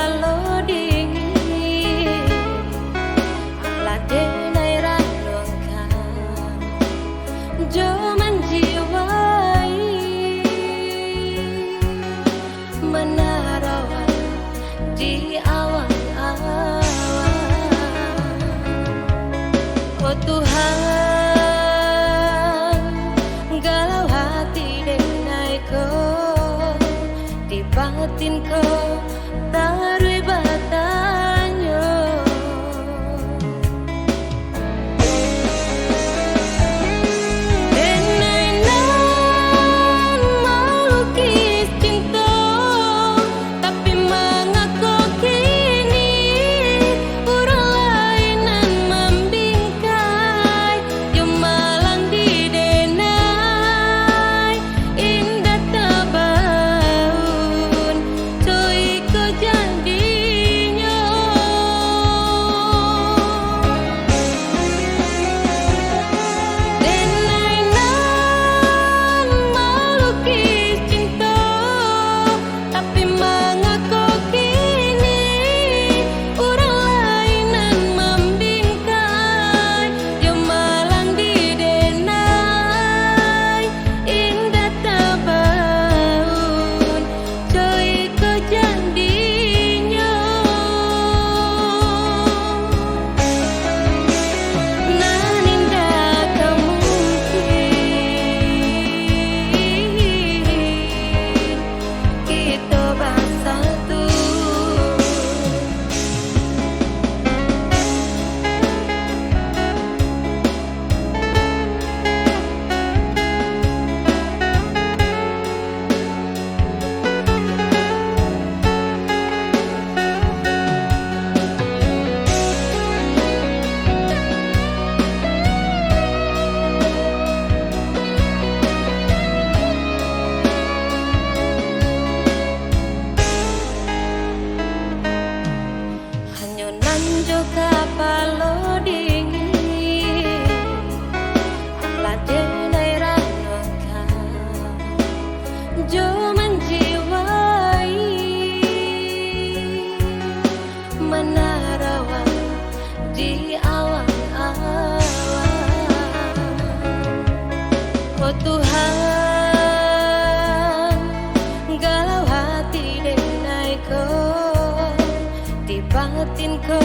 palo dingin ala denai ranongkan jo menjiwai menarawan di awan-awan. Oh Tuhan, galau hati denai ko di batin ko tarui batanyo. Denai nan melukis cinta, tapi mengako kini orang lain nan membingkai. Yo malang di denai indah tabaun cuy ko jandinya. Denai nan melukis cinta, tapi mengako kini orang lain nan membingkai. Yo malang di denai indah tabaun cuy ko jandinya. Nan indah kau mungkin kita bersatu. Hanya nanjo kapalo dingin ala denai ranongkan jo menjiwai menarawan di awan-awan. Oh Tuhan, galau hati denai ko di batin ko